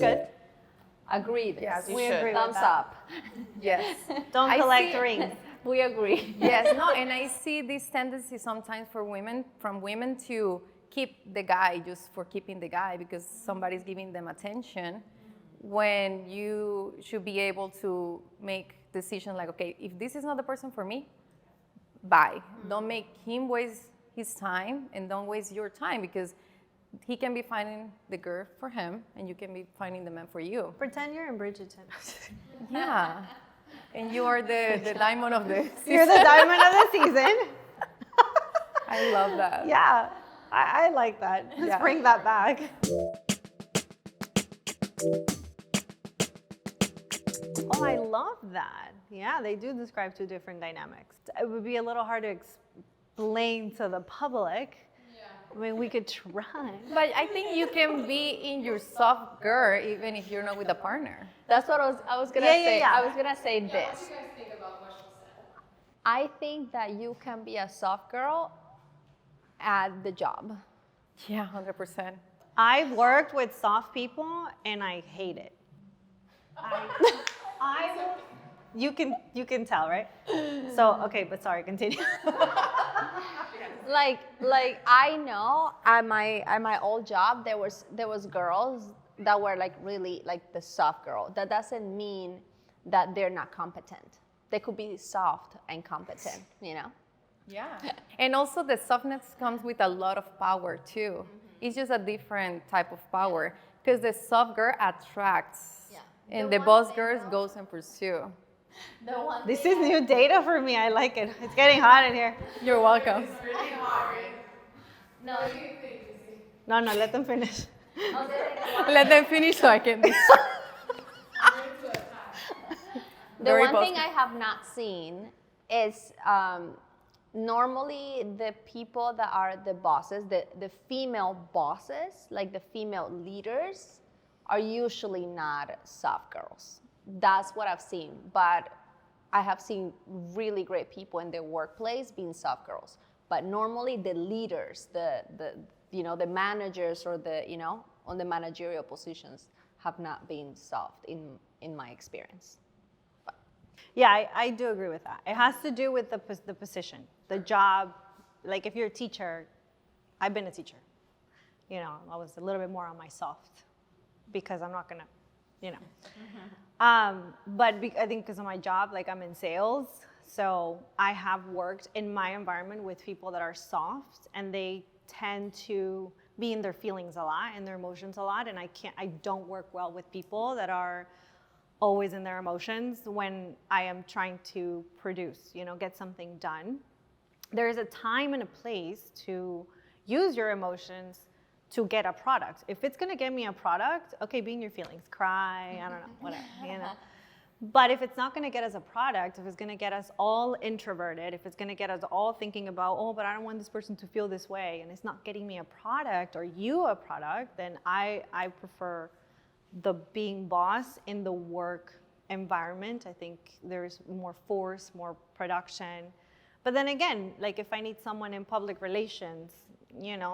should. Agree this. Yes, you We should. agree with Thumbs that. up. Yes. Don't I collect see- rings. We agree. Yes, no, and I see this tendency sometimes from women to keep the guy just for keeping the guy because somebody's giving them attention, when you should be able to make decisions like, okay, if this is not the person for me, bye. Don't make him waste his time and don't waste your time because he can be finding the girl for him and you can be finding the man for you. Pretend you're in Bridgerton. Yeah. And you are the diamond of the season. You're the diamond of the season. I love that. Yeah, I like that. Let's Yeah. bring that back. Oh, I love that. Yeah, they do describe two different dynamics. It would be a little hard to explain to the public. I mean, we could try. But I think you can be in your soft girl even if you're not with a partner. That's what I was gonna Yeah, yeah, say. yeah. I was gonna say this. What do you guys think about what she said? I think that you can be a soft girl at the job. Yeah, 100%. I've worked with soft people and I hate it. You can tell, right? So, okay, but sorry, continue. Like I know at my old job there was girls that were like really like the soft girl. That doesn't mean that they're not competent. They could be soft and competent, you know? Yeah. And also the softness comes with a lot of power too. Mm-hmm. It's just a different type of power because the soft girl attracts and The the one boss thing girls though- goes and pursue. The one This is new data for me. I like it. It's getting hot in here. You're welcome. It's really hard. no, What do you think, Lucy? No, let them finish. Let them finish so I can. I'm ready to attack. the Very one thing positive. I have not seen is normally the people that are the bosses, the female bosses, like the female leaders, are usually not soft girls. That's what I've seen. But I have seen really great people in their workplace being soft girls. But normally the leaders, the managers or on the managerial positions have not been soft in my experience. Yeah, I do agree with that. It has to do with the position, the job. Like if you're a teacher, I've been a teacher. I was a little bit more on my soft because I'm not gonna, But I think because of my job, like I'm in sales, so I have worked in my environment with people that are soft and they tend to be in their feelings a lot and their emotions a lot. And I don't work well with people that are always in their emotions when I am trying to produce, get something done. There is a time and a place to use your emotions to get a product. If it's gonna get me a product, okay, be in your feelings, cry, I don't know, whatever, But if it's not gonna get us a product, if it's gonna get us all introverted, if it's gonna get us all thinking about, but I don't want this person to feel this way, and it's not getting me a product or you a product, then I prefer the being boss in the work environment. I think there's more force, more production. But then again, like if I need someone in public relations,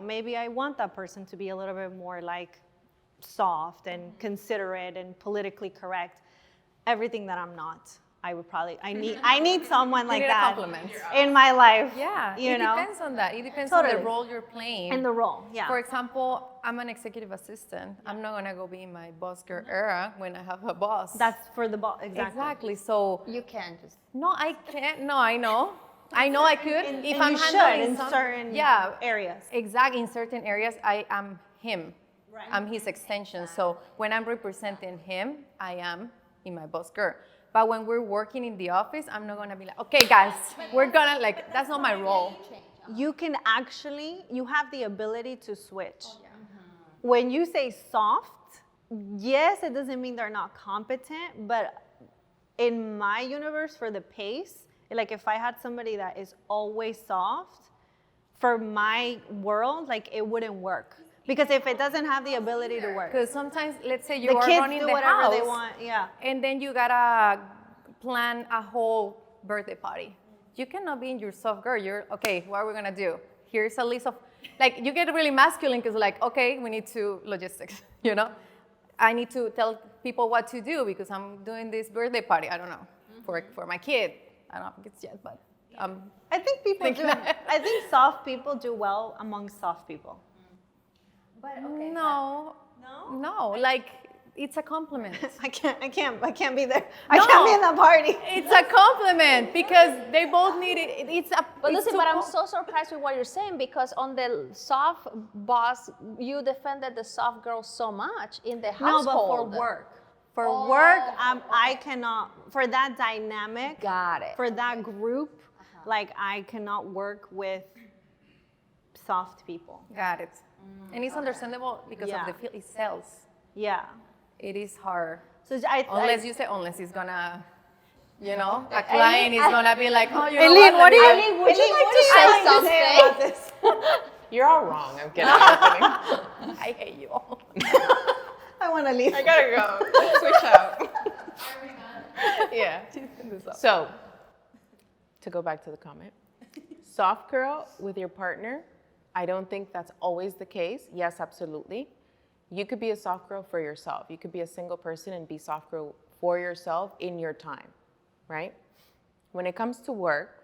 maybe I want that person to be a little bit more like soft and considerate and politically correct. Everything that I'm not, I need someone like need a that compliment. in my life. Yeah, you it know? depends on that. It depends on Totally. the role you're playing. And the role, yeah. For example, I'm an executive assistant. I'm not gonna go be in my boss girl era when I have a boss. That's for the boss, exactly. So You can just. no, I can't. No, I know. I know I could And if you I'm should handling in some, certain yeah, areas. Exactly. In certain areas, I am him. Right. I'm his extension. So when I'm representing him, I am in my boss girl. But when we're working in the office, I'm not gonna be like, okay, guys, we're gonna that's not my role. You can you have the ability to switch. When you say soft, yes, it doesn't mean they're not competent, but in my universe, for the pace, like if I had somebody that is always soft, for my world, like it wouldn't work. Because if it doesn't have the ability to work. Because sometimes, let's say you The are kids running do the whatever house, they want, yeah. and then you gotta plan a whole birthday party. You cannot be in your soft girl. You're okay. What are we gonna do? Here's a list of, you get really masculine because okay, we need to logistics. I need to tell people what to do because I'm doing this birthday party. I don't know, for my kid. I don't know if it's yet, but I think people do. I think soft people do well among soft people. But okay. no, no, like it's a compliment. I can't be there. I can't be in the party. It's a compliment because they both need it. It's a. But it's listen, too but I'm com- so surprised with what you're saying because on the soft boss, you defended the soft girl so much in the No, household. but for work. For work, I cannot, for that dynamic, Got it. for that group, like I cannot work with soft people. Got it. And it's understandable because Yeah. of the feel. It sells. Yeah. It is hard. So Unless you say, unless it's gonna, you know, a client is gonna be like, oh, you know Eileen, what? what do you, Eileen, would you like to say say about this? You're all wrong. I'm kidding. I'm kidding. I hate you all. I want to leave. I gotta go. Let's switch out. Yeah. So, to go back to the comment, soft girl with your partner, I don't think that's always the case. Yes, absolutely. You could be a soft girl for yourself. You could be a single person and be soft girl for yourself in your time, right? When it comes to work,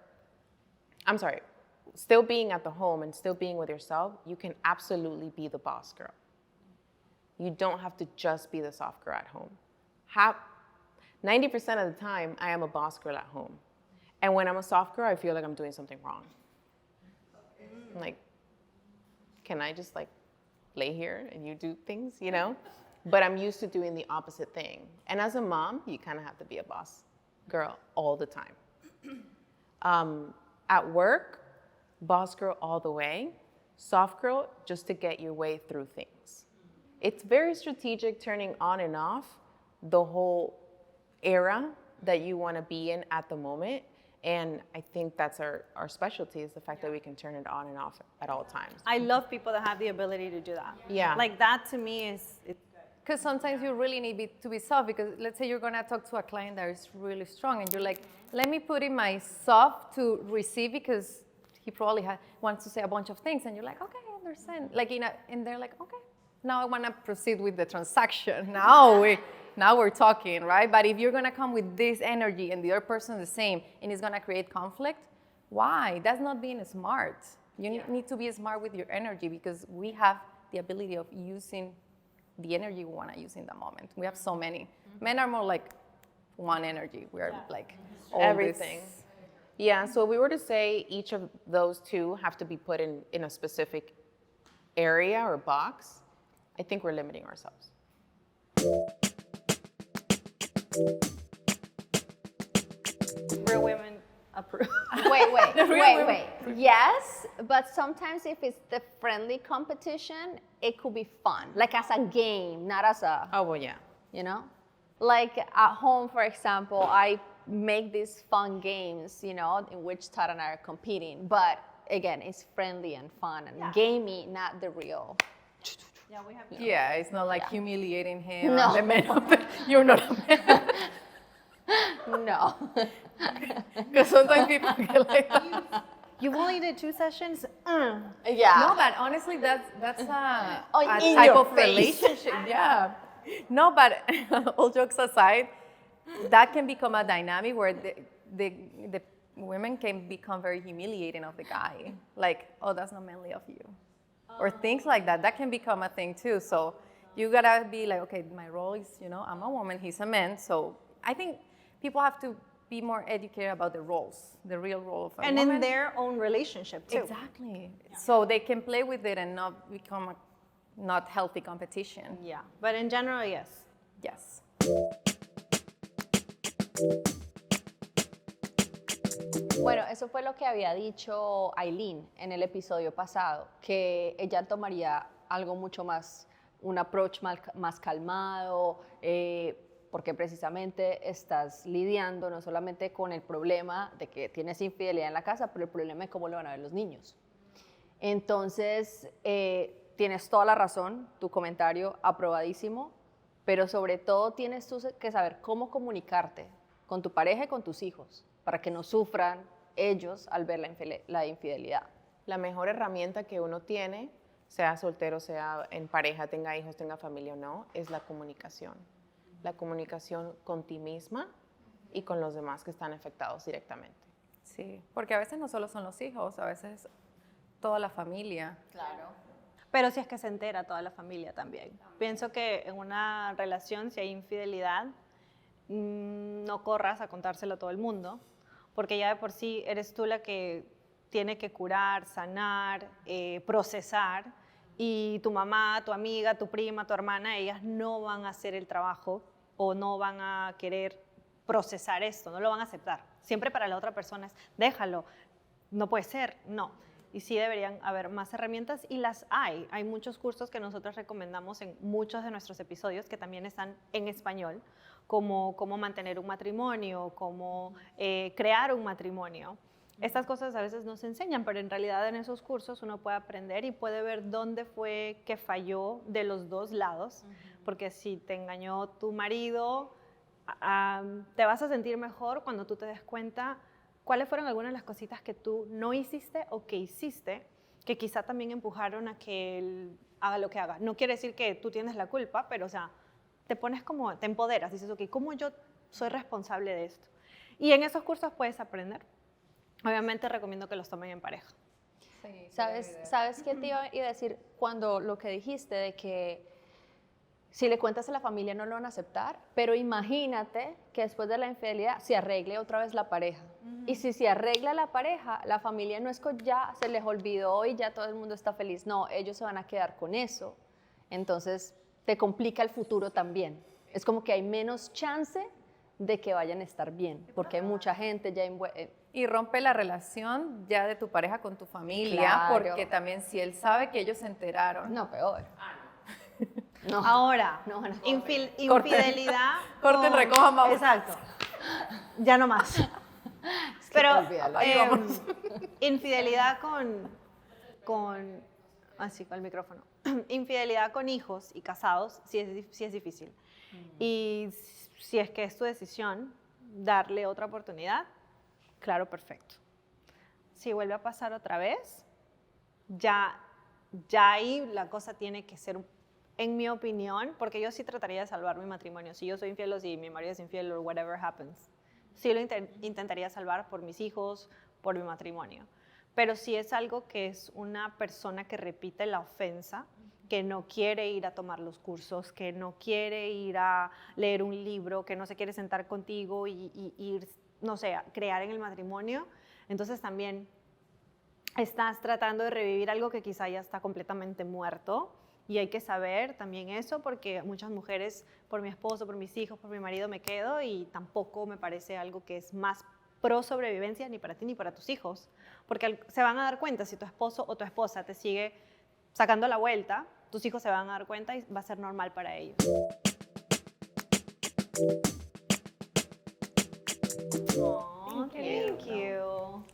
still being at the home and still being with yourself, you can absolutely be the boss girl. You don't have to just be the soft girl at home. 90% of the time, I am a boss girl at home. And when I'm a soft girl, I feel like I'm doing something wrong. I'm like, can I just like lay here and you do things, you know? But I'm used to doing the opposite thing. And as a mom, you kind of have to be a boss girl all the time. At work, boss girl all the way, soft girl just to get your way through things. It's very strategic turning on and off the whole era that you want to be in at the moment. And I think that's our specialty is the fact that we can turn it on and off at all times. I love people that have the ability to do that. Yeah. Like that to me is, Because sometimes you really need to be soft because let's say you're gonna talk to a client that is really strong and you're like, let me put in my soft to receive because he probably wants to say a bunch of things and you're like, okay, I understand. Like and they're like, okay, now I wanna proceed with the transaction. Now we're talking, right? But if you're gonna come with this energy and the other person the same and it's gonna create conflict, why? That's not being smart. You need to be smart with your energy because we have the ability of using the energy we want to use in the moment. We have so many. Men are more like one energy. We are like all Everything. this- Yeah, so if we were to say each of those two have to be put in a specific area or box, I think we're limiting ourselves. real women approve. Wait. Yes, but sometimes if it's the friendly competition, it could be fun, like as a game, not as a, Oh, well, yeah. you know? Like at home, for example, I make these fun games, you know, in which Tara and I are competing. But again, it's friendly and fun and gamey, not the real. Yeah, we have. Yeah, it's not like humiliating him. No. The man of you're not a man. No. Because sometimes people get like that. You only did 2 sessions? Yeah. No, but honestly, that's a in type your of face. relationship. Yeah. No, but all jokes aside, that can become a dynamic where the women can become very humiliating of the guy. Like, oh, that's not manly of you. Or things like that. That can become a thing too. So you gotta be like, okay, my role is, you know, I'm a woman, he's a man. So I think people have to be more educated about the roles, the real role of a And woman. in their own relationship too. Exactly. So they can play with it and not become a not healthy competition. Yeah, but in general, yes. Yes. Bueno, eso fue lo que había dicho Aileen en el episodio pasado, que ella tomaría algo mucho más, un approach más calmado, porque precisamente estás lidiando no solamente con el problema de que tienes infidelidad en la casa, pero el problema es cómo lo van a ver los niños. Entonces, tienes toda la razón, tu comentario aprobadísimo, pero sobre todo tienes tú que saber cómo comunicarte con tu pareja y con tus hijos, para que no sufran ellos al ver la infidelidad. La mejor herramienta que uno tiene sea soltero, sea en pareja, tenga hijos, tenga familia o no, es la comunicación. La comunicación con ti misma y con los demás que están afectados directamente. Sí, porque a veces no solo son los hijos, a veces toda la familia. Claro. Pero si es que se entera toda la familia también. Pienso que en una relación, si hay infidelidad, no corras a contárselo a todo el mundo, porque ya de por sí eres tú la que tiene que curar, sanar, procesar, y tu mamá, tu amiga, tu prima, tu hermana, ellas no van a hacer el trabajo o no van a querer procesar esto, no lo van a aceptar. Siempre para la otra persona es, déjalo, no puede ser, no. Y sí deberían haber más herramientas y las hay. Hay muchos cursos que nosotros recomendamos en muchos de nuestros episodios que también están en español, como cómo mantener un matrimonio, cómo crear un matrimonio. Estas cosas a veces no se enseñan, pero en realidad en esos cursos uno puede aprender y puede ver dónde fue que falló de los dos lados, porque si te engañó tu marido, te vas a sentir mejor cuando tú te des cuenta cuáles fueron algunas de las cositas que tú no hiciste o que hiciste, que quizá también empujaron a que él haga lo que haga. No quiere decir que tú tienes la culpa, pero o sea, te pones como, te empoderas, dices, ok, ¿cómo yo soy responsable de esto? Y en esos cursos puedes aprender. Obviamente recomiendo que los tomen en pareja. Sí, ¿Sabes qué te iba a decir cuando lo que dijiste de que si le cuentas a la familia no lo van a aceptar? Pero imagínate que después de la infidelidad se arregle otra vez la pareja. Y si se arregla la pareja, la familia no es que ya se les olvidó y ya todo el mundo está feliz. No, ellos se van a quedar con eso. Entonces te complica el futuro también. Es como que hay menos chance de que vayan a estar bien, porque hay mucha gente ya Y rompe la relación ya de tu pareja con tu familia, Claro. porque también si él sabe que ellos se enteraron. No, peor. No. Ahora, No, no. infidelidad. Corten, recojan, vamos. Exacto. Ya no más. Es que Pero olvídalo. infidelidad así con el micrófono. Infidelidad con hijos y casados sí es difícil. Y si es que es tu decisión darle otra oportunidad, claro, perfecto. Si vuelve a pasar otra vez, ya ahí la cosa tiene que ser, en mi opinión, porque yo sí trataría de salvar mi matrimonio. Si yo soy infiel o si mi marido es infiel o whatever happens, sí lo intentaría salvar por mis hijos, por mi matrimonio. Pero si es algo que es una persona que repite la ofensa, que no quiere ir a tomar los cursos, que no quiere ir a leer un libro, que no se quiere sentar contigo y ir, no sé, a crear en el matrimonio, entonces también estás tratando de revivir algo que quizá ya está completamente muerto. Y hay que saber también eso, porque muchas mujeres, por mi esposo, por mis hijos, por mi marido me quedo, y tampoco me parece algo que es más pro sobrevivencia ni para ti ni para tus hijos, porque se van a dar cuenta si tu esposo o tu esposa te sigue sacando la vuelta, tus hijos se van a dar cuenta y va a ser normal para ellos. Oh, thank you.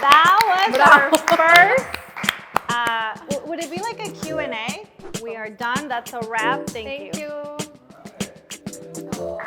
That was our first. Would it be like a Q&A? We are done. That's a wrap. Thank you. Thank you.